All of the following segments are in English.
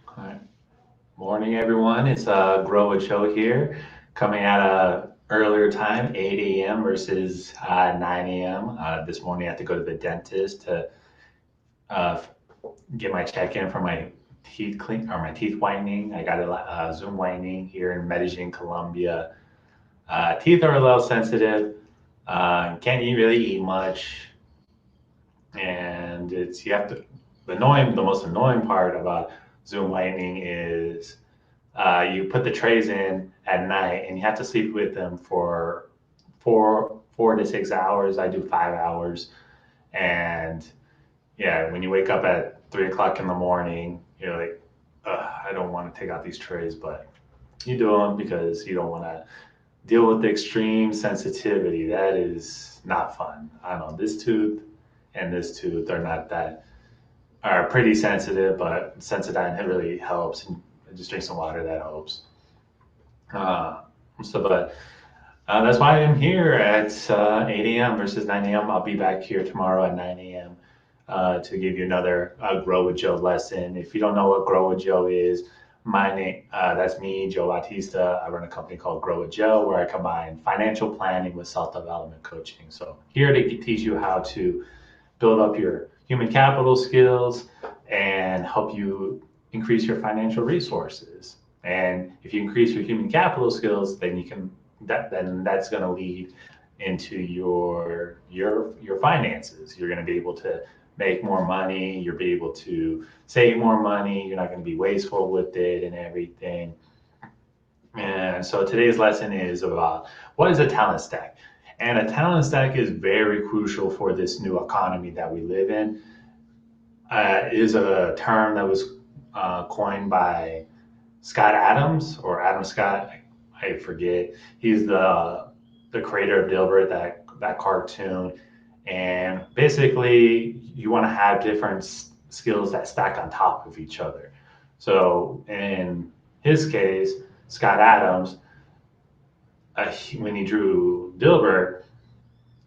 All right. Morning, everyone. It's Grow a Show here, coming at a earlier time, 8 a.m. versus 9 a.m. This morning, I have to go to the dentist to uh, get my check in for my teeth clean or my teeth whitening. I got a Zoom whitening here in Medellin, Colombia. Teeth are a little sensitive. Can't eat really eat much, and it's you have to. The most annoying part about Zoom whitening is you put the trays in at night and you have to sleep with them for 4 to 6 hours. I do 5 hours. And yeah, when you wake up at 3 o'clock in the morning, you're like, "Ugh, I don't want to take out these trays," but you do them because you don't want to deal with the extreme sensitivity. That is not fun. I know this tooth and this tooth are pretty sensitive, but Sensodyne it really helps. And just drink some water, that helps. Uh, but that's why I'm here at 8 a.m. versus 9 a.m. I'll be back here tomorrow at 9 a.m. To give you another Grow with Joe lesson. If you don't know what Grow with Joe is, my name, that's me, Joe Bautista. I run a company called Grow with Joe where I combine financial planning with self-development coaching. So here to teach you how to build up your human capital skills and help you increase your financial resources. And if you increase your human capital skills, then that's going to lead into your finances. You're going to be able to make more money. You'll be able to save more money. You're not going to be wasteful with it and everything. And so today's lesson is about what is a talent stack. And a talent stack is very crucial for this new economy that we live in. It is a term that was coined by Scott Adams or Adam Scott. I forget. He's the creator of Dilbert, that cartoon. And basically, you want to have different skills that stack on top of each other. So in his case, Scott Adams, when he drew Dilbert,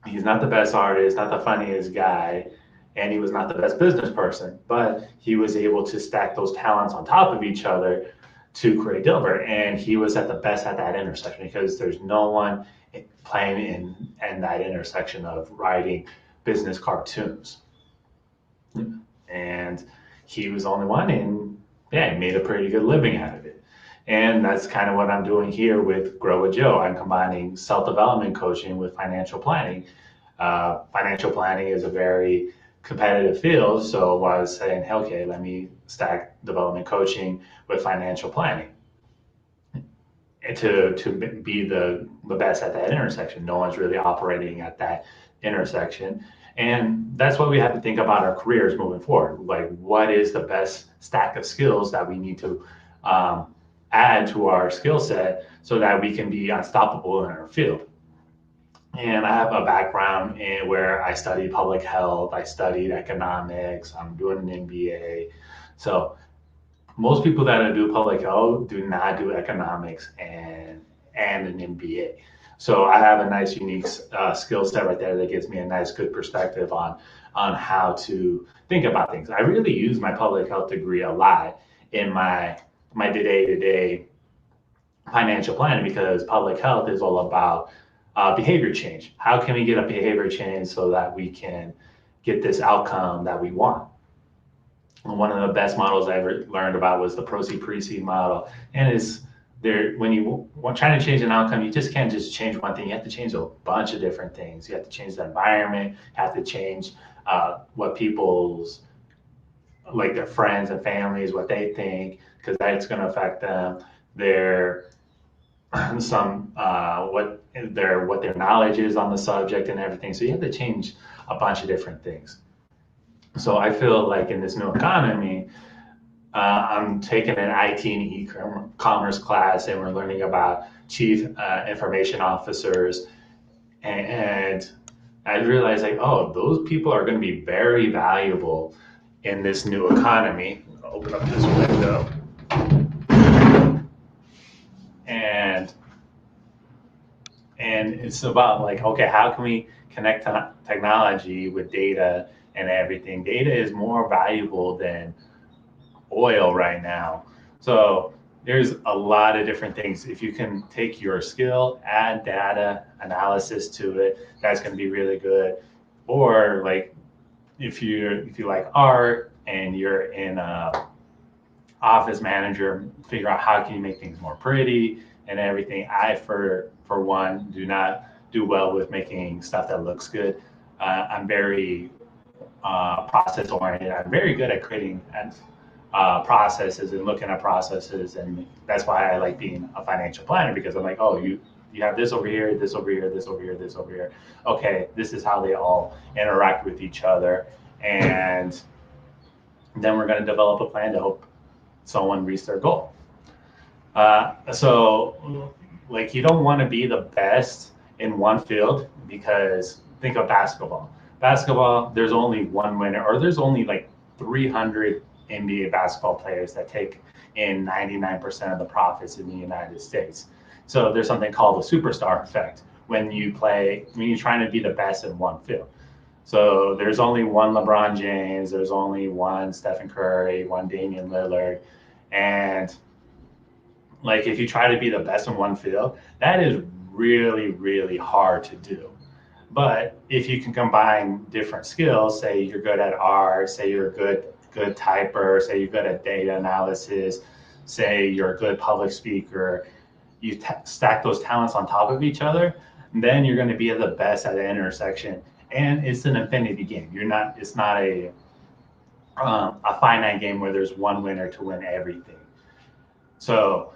he's not the best artist, not the funniest guy, and he was not the best business person, but he was able to stack those talents on top of each other to create Dilbert. And he was at the best at that intersection because there's no one playing in that intersection of writing business cartoons. And he was the only one, and yeah, he made a pretty good living out of it. And that's kind of what I'm doing here with Grow with Joe. I'm combining self development coaching with financial planning. Financial planning is a very competitive field, so I was saying, hey, okay, let me stack development coaching with financial planning and to be the best at that intersection. No one's really operating at that intersection. And that's what we have to think about our careers moving forward. Like, what is the best stack of skills that we need to um, add to our skill set so that we can be unstoppable in our field? And I have a background in where I studied public health, I studied economics, I'm doing an MBA. So most people that do public health do not do economics and an MBA. So I have a nice, unique skill set right there that gives me a nice, good perspective on how to think about things. I really use my public health degree a lot in my day to day financial planning because public health is all about behavior change. How can we get a behavior change so that we can get this outcome that we want? One of the best models I ever learned about was the Procy-Parisi model. And it's there when you want trying to change an outcome, you just can't just change one thing. You have to change a bunch of different things. You have to change the environment, you have to change what people's like their friends and families, what they think, because that's going to affect them. Their some what their knowledge is on the subject and everything. So you have to change a bunch of different things. So I feel like in this new economy, I'm taking an IT and e-commerce class, and we're learning about chief information officers. And I realized, like, oh, those people are going to be very valuable in this new economy. I'll open up this window, and it's about like, okay, how can we connect technology with data and everything? Data is more valuable than oil right now. So there's a lot of different things. If you can take your skill, add data analysis to it, that's going to be really good. Or like if you like art and you're in a office manager, figure out how can you make things more pretty and everything. I for one do not do well with making stuff that looks good. I'm very process oriented. I'm very good at creating processes and looking at processes, and that's why I like being a financial planner because I'm like, oh, you have this over here, this over here, this over here, this over here. Okay, this is how they all interact with each other, and then we're going to develop a plan to help someone reach their goal. So, like, you don't want to be the best in one field because think of basketball. Basketball, there's only one winner, or there's only like 300 NBA basketball players that take in 99% of the profits in the United States. So there's something called the superstar effect when you're trying to be the best in one field. So there's only one LeBron James, there's only one Stephen Curry, one Damian Lillard, and like if you try to be the best in one field, that is really, really hard to do. But if you can combine different skills, say you're good at art, say you're a good typer, say you're good at data analysis, say you're a good public speaker, stack those talents on top of each other, then you're going to be the best at the intersection. And it's an infinity game. It's not a finite game where there's one winner to win everything. So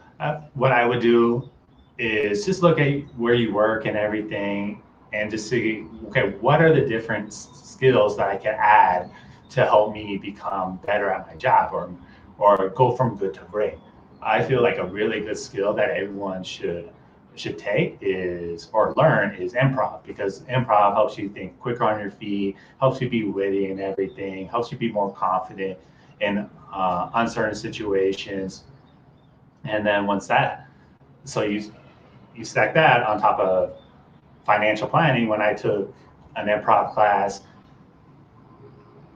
what I would do is just look at where you work and everything, and just see, okay, what are the different skills that I can add to help me become better at my job, or go from good to great. I feel like a really good skill that everyone should take is or learn is improv, because improv helps you think quicker on your feet, helps you be witty and everything, helps you be more confident in uncertain situations. And then once that, so you stack that on top of financial planning. When I took an improv class,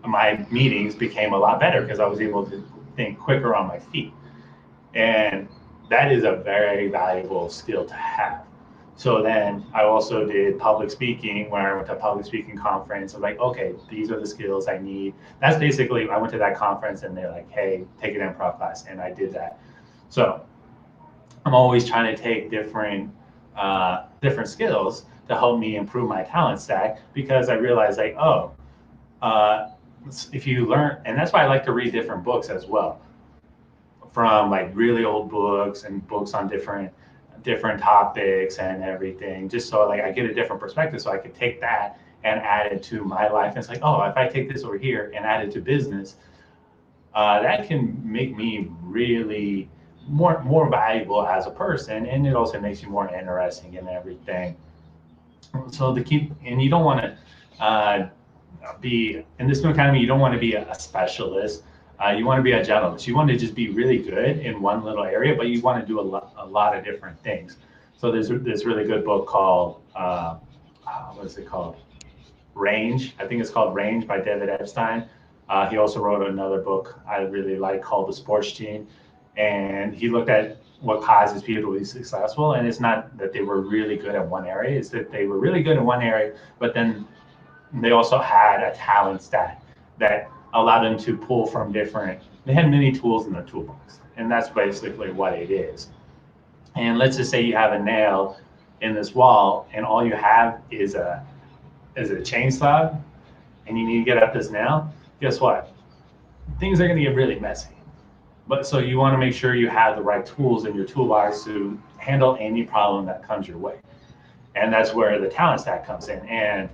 my meetings became a lot better because I was able to think quicker on my feet. And that is a very valuable skill to have. So then I also did public speaking. When I went to a public speaking conference, I was like, okay, these are the skills I need. That's basically, I went to that conference and they're like, hey, take an improv class. And I did that. So I'm always trying to take different skills to help me improve my talent stack, because I realized like, oh, uh, if you learn, and that's why I like to read different books as well, from like really old books and books on different topics and everything, just so like I get a different perspective, so I could take that and add it to my life. And it's like, oh, if I take this over here and add it to business, that can make me really more valuable as a person, and it also makes you more interesting and everything. So the key, and you don't want to be in this new economy. You don't want to be a specialist. You want to be a generalist. You want to just be really good in one little area, but you want to do a lot of different things. So there's this really good book called what is it called? Range. I think it's called Range by David Epstein. He also wrote another book I really like called The Sports Gene, and he looked at what causes people to be successful. And it's not that they were really good at one area; it's that they were really good in one area, but then they also had a talent stack that allowed them to pull from different. They had many tools in their toolbox, and that's basically what it is. And let's just say you have a nail in this wall, and all you have is a chainsaw, and you need to get at this nail. Guess what? Things are going to get really messy. But so you want to make sure you have the right tools in your toolbox to handle any problem that comes your way. And that's where the talent stack comes in. And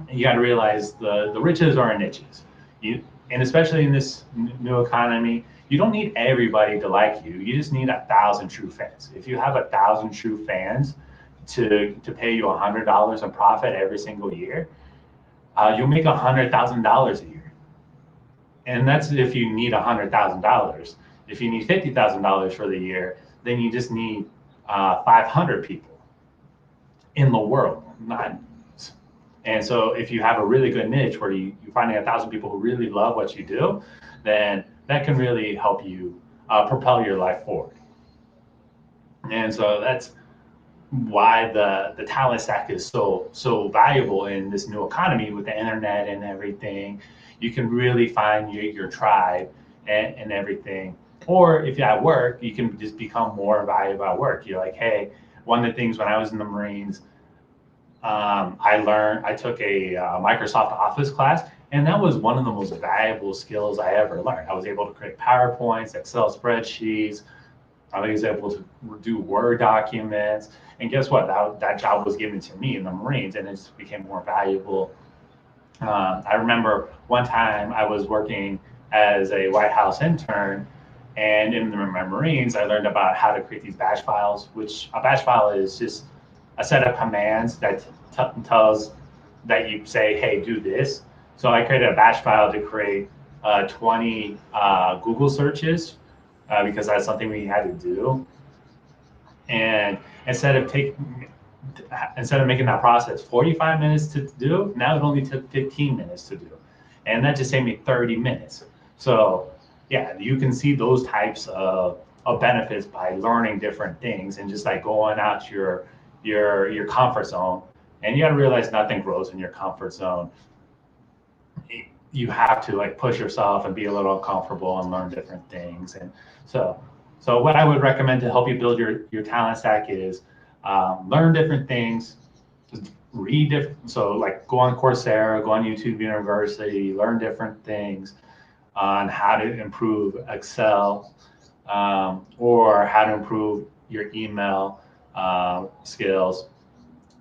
you got to realize the riches are in niches. And especially in this new economy, you don't need everybody to like you. You just need 1,000 true fans. If you have 1,000 true fans to pay you $100 in profit every single year, you'll make $100,000 a year. And that's if you need $100,000. If you need $50,000 for the year, then you just need 500 people in the world, not And so if you have a really good niche where you're finding 1,000 people who really love what you do, then that can really help you propel your life forward. And so that's why the talent stack is so valuable in this new economy with the internet and everything. You can really find your tribe and everything. Or if you're at work, you can just become more valuable at work. You're like, hey, one of the things when I was in the Marines, I took a Microsoft Office class, and that was one of the most valuable skills I ever learned. I was able to create PowerPoints, Excel spreadsheets. I was able to do Word documents. And guess what? That job was given to me in the Marines, and it just became more valuable. I remember one time I was working as a White House intern, and in the Marines, I learned about how to create these batch files, which a batch file is just a set of commands that tells that you say, hey, do this. So I created a batch file to create 20 Google searches because that's something we had to do. And instead of making that process 45 minutes to do, now it only took 15 minutes to do. And that just saved me 30 minutes. So yeah, you can see those types of benefits by learning different things and just like going out your comfort zone. And you got to realize nothing grows in your comfort zone. You have to like push yourself and be a little uncomfortable and learn different things. And so what I would recommend to help you build your talent stack is learn different things, read different. So like go on Coursera, go on YouTube University, learn different things on how to improve Excel or how to improve your email skills.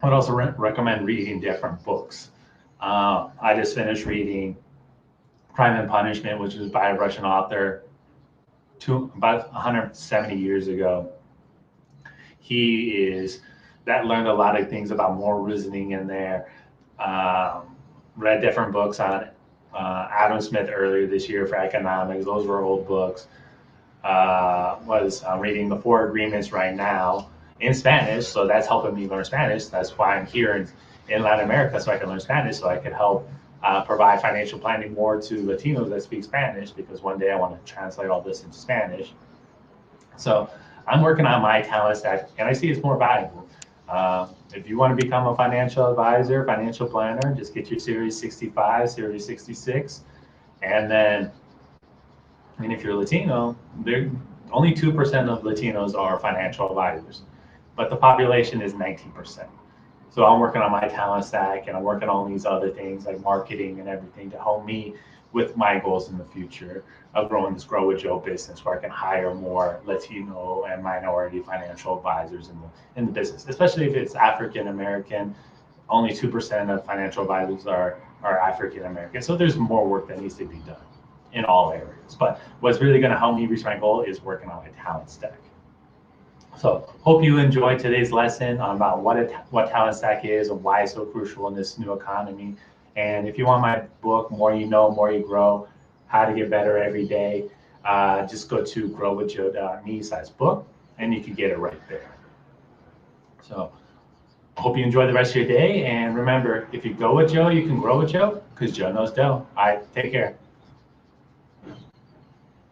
I would also recommend reading different books. I just finished reading Crime and Punishment, which is by a Russian author about 170 years ago. That learned a lot of things about moral reasoning in there. Read different books on Adam Smith earlier this year for economics. Those were old books. Was reading The Four Agreements right now in Spanish, so that's helping me learn Spanish. That's why I'm here in Latin America, so I can learn Spanish, so I can help provide financial planning more to Latinos that speak Spanish, because one day I want to translate all this into Spanish. So I'm working on my talent stack, and I see it's more valuable. If you want to become a financial advisor, financial planner, just get your Series 65, Series 66, and then, I mean, if you're Latino, only 2% of Latinos are financial advisors, but the population is 19%. So I'm working on my talent stack, and I'm working on these other things like marketing and everything to help me with my goals in the future of growing this Grow with Joe business, where I can hire more Latino and minority financial advisors in the business, especially if it's African American. Only 2% of financial advisors are African American. So there's more work that needs to be done in all areas. But what's really going to help me reach my goal is working on my talent stack. So hope you enjoyed today's lesson about what talent stack is and why it's so crucial in this new economy. And if you want my book, More You Know, More You Grow, How to Get Better Every Day, just go to growwithjoe.me/book, and you can get it right there. So I hope you enjoy the rest of your day. And remember, if you go with Joe, you can grow with Joe, because Joe knows Joe. All right, take care.